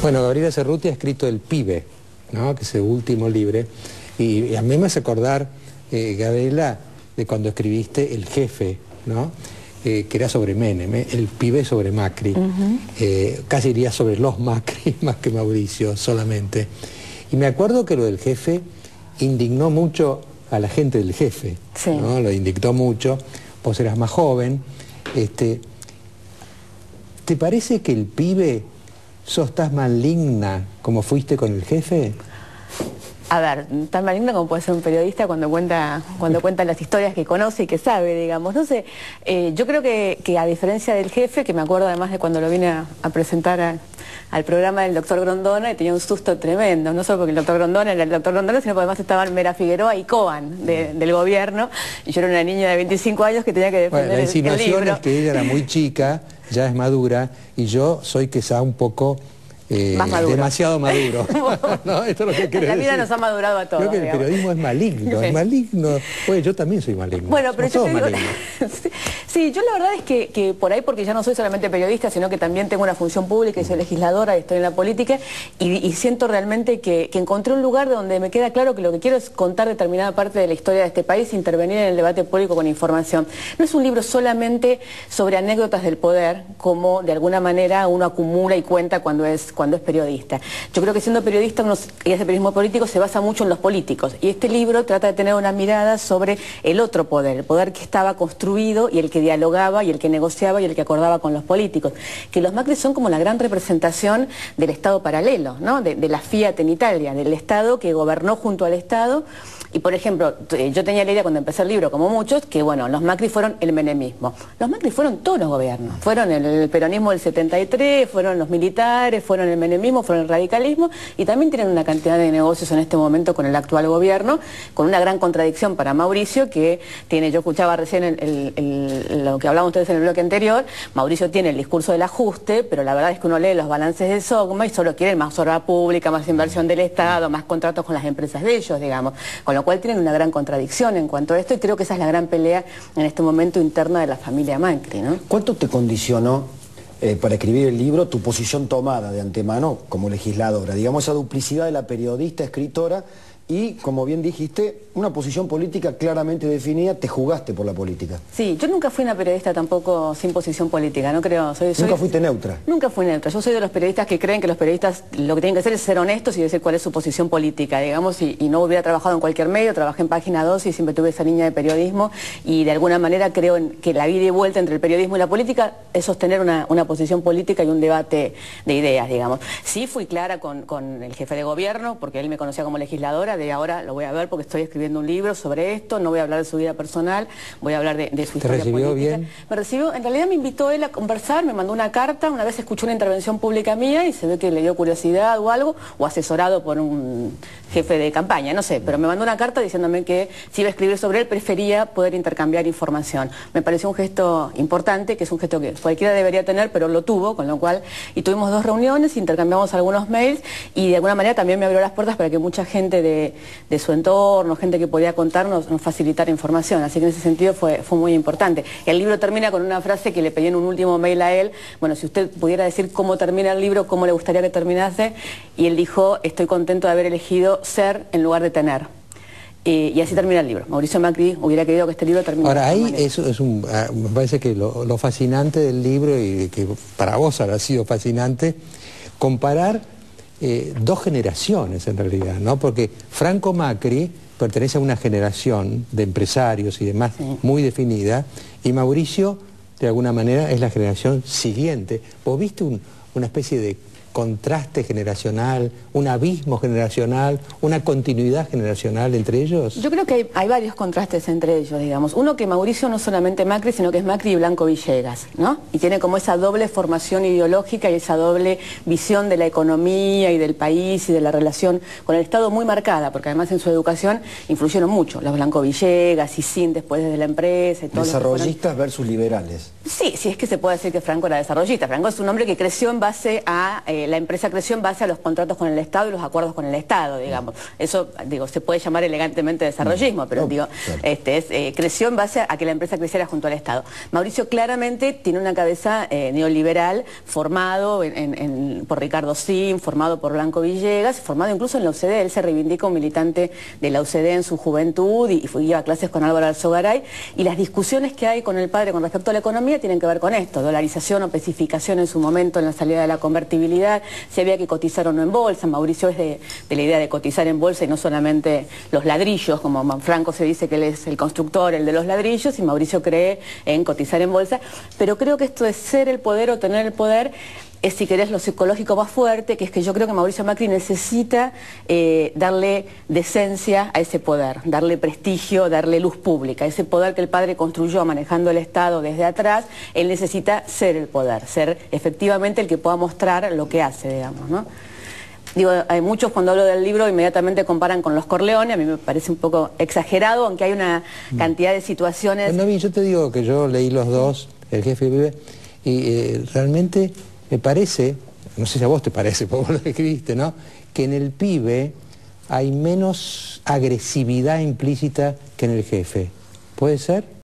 Bueno, Gabriela Cerruti ha escrito El Pibe, ¿no?, que es su último libro, y a mí me hace acordar, Gabriela, de cuando escribiste El Jefe, ¿no?, que era sobre Menem, El Pibe sobre Macri, casi iría sobre los Macri más que Mauricio solamente. Y me acuerdo que lo del Jefe indignó mucho a la gente del Jefe, sí, ¿no? Lo indignó mucho. Vos eras más joven. ¿Te parece que El Pibe sos tan maligna como fuiste con El Jefe? A ver, tan maligna como puede ser un periodista cuando cuenta las historias que conoce y que sabe, digamos. No sé, yo creo que a diferencia del Jefe, que me acuerdo además de cuando lo vine a presentar al programa del doctor Grondona, y tenía un susto tremendo, no solo porque el doctor Grondona era el doctor Grondona, sino porque además estaban Mera Figueroa y Coban del gobierno, y yo era una niña de 25 años que tenía que defender la insinuación el libro. Es que ella era muy chica, ya es madura, y yo soy quizá un poco... demasiado maduro. No, esto es lo que quiere decir. La vida nos ha madurado a todos. Creo que el periodismo es maligno, es maligno. Pues yo también soy maligno. Bueno, pero yo digo... Sí, yo la verdad es que por ahí, porque ya no soy solamente periodista, sino que también tengo una función pública y soy legisladora y estoy en la política, y siento realmente que encontré un lugar donde me queda claro que lo que quiero es contar determinada parte de la historia de este país, intervenir en el debate público con información. No es un libro solamente sobre anécdotas del poder, como de alguna manera uno acumula y cuenta cuando es periodista. Yo creo que siendo periodista y ese periodismo político se basa mucho en los políticos, y este libro trata de tener una mirada sobre el otro poder, el poder que estaba construido y el que dialogaba y el que negociaba y el que acordaba con los políticos, que los Macri son como la gran representación del Estado paralelo, ¿no?, de la Fiat en Italia, del Estado que gobernó junto al Estado. Y por ejemplo, yo tenía la idea cuando empecé el libro, como muchos, que bueno, los Macri fueron el menemismo. Los Macri fueron todos los gobiernos. Fueron el peronismo del 73, fueron los militares, fueron el menemismo, fueron el radicalismo, y también tienen una cantidad de negocios en este momento con el actual gobierno, con una gran contradicción para Mauricio, que tiene, yo escuchaba recién lo que hablaban ustedes en el bloque anterior, Mauricio tiene el discurso del ajuste, pero la verdad es que uno lee los balances de SOGMA y solo quieren más obra pública, más inversión del Estado, más contratos con las empresas de ellos, digamos. Con lo cual tienen una gran contradicción en cuanto a esto, y creo que esa es la gran pelea en este momento interna de la familia Macri, ¿no? ¿Cuánto te condicionó para escribir el libro tu posición tomada de antemano como legisladora? Digamos, esa duplicidad de la periodista, escritora, y, como bien dijiste, una posición política claramente definida. Te jugaste por la política. Sí, yo nunca fui una periodista tampoco sin posición política, no creo. ¿Nunca fuiste neutra? Nunca fui neutra. Yo soy de los periodistas que creen que los periodistas lo que tienen que hacer es ser honestos y decir cuál es su posición política, digamos, y no hubiera trabajado en cualquier medio. Trabajé en Página 12 y siempre tuve esa línea de periodismo, y de alguna manera creo que la vida y vuelta entre el periodismo y la política es sostener una posición política y un debate de ideas, digamos. Sí fui clara con el jefe de gobierno, porque él me conocía como legisladora, de ahora lo voy a ver porque estoy escribiendo un libro sobre esto, no voy a hablar de su vida personal, voy a hablar de su historia política. ¿Te recibió bien? Me recibió, en realidad me invitó él a conversar, me mandó una carta, una vez escuchó una intervención pública mía y se ve que le dio curiosidad o algo, o asesorado por un jefe de campaña, no sé, pero me mandó una carta diciéndome que si iba a escribir sobre él prefería poder intercambiar información. Me pareció un gesto importante, que es un gesto que cualquiera debería tener, pero lo tuvo, con lo cual, y tuvimos 2 reuniones, intercambiamos algunos mails, y de alguna manera también me abrió las puertas para que mucha gente de su entorno, gente que podía contarnos, nos facilitara información, así que en ese sentido fue muy importante. El libro termina con una frase que le pedí en un último mail a él, bueno, si usted pudiera decir cómo termina el libro, cómo le gustaría que terminase, y él dijo, estoy contento de haber elegido ser en lugar de tener. Y así termina el libro. Mauricio Macri hubiera querido que este libro termine. Ahora, ahí eso es me parece que lo fascinante del libro, y que para vos habrá sido fascinante, comparar 2 generaciones en realidad, ¿no? Porque Franco Macri pertenece a una generación de empresarios y demás, sí, muy definida, y Mauricio, de alguna manera, es la generación siguiente. ¿Vos viste una especie de contraste generacional, un abismo generacional, una continuidad generacional entre ellos? Yo creo que hay varios contrastes entre ellos, digamos. Uno, que Mauricio no es solamente Macri, sino que es Macri y Blanco Villegas, ¿no? Y tiene como esa doble formación ideológica y esa doble visión de la economía y del país y de la relación con el Estado muy marcada, porque además en su educación influyeron mucho los Blanco Villegas y Sin después desde la empresa y todo. Desarrollistas versus liberales. Sí, sí, es que se puede decir que Franco era desarrollista. Franco es un hombre que creció en base a la empresa creció en base a los contratos con el Estado y los acuerdos con el Estado, digamos. Eso, digo, se puede llamar elegantemente desarrollismo, pero digo, creció en base a que la empresa creciera junto al Estado. Mauricio claramente tiene una cabeza neoliberal, formado por Ricardo Sim, formado por Blanco Villegas, formado incluso en la UCD. Él se reivindica un militante de la UCD en su juventud y iba a clases con Álvaro Alzogaray, y las discusiones que hay con el padre con respecto a la economía tienen que ver con esto: dolarización o especificación en su momento en la salida de la convertibilidad, si había que cotizar o no en bolsa. Mauricio es de la idea de cotizar en bolsa y no solamente los ladrillos, como Franco se dice que él es el constructor, el de los ladrillos, y Mauricio cree en cotizar en bolsa. Pero creo que esto de ser el poder o tener el poder es, si querés, lo psicológico más fuerte, que es que yo creo que Mauricio Macri necesita darle decencia a ese poder, darle prestigio, darle luz pública. Ese poder que el padre construyó manejando el Estado desde atrás, él necesita ser el poder, ser efectivamente el que pueda mostrar lo que hace, digamos, ¿no? Digo, hay muchos, cuando hablo del libro, inmediatamente comparan con los Corleone. A mí me parece un poco exagerado, aunque hay una cantidad de situaciones... No, yo te digo que yo leí los dos, El jefe y Pibe, y realmente me parece, no sé si a vos te parece, porque vos lo escribiste, ¿no?, que en el Pibe hay menos agresividad implícita que en el jefe. ¿Puede ser?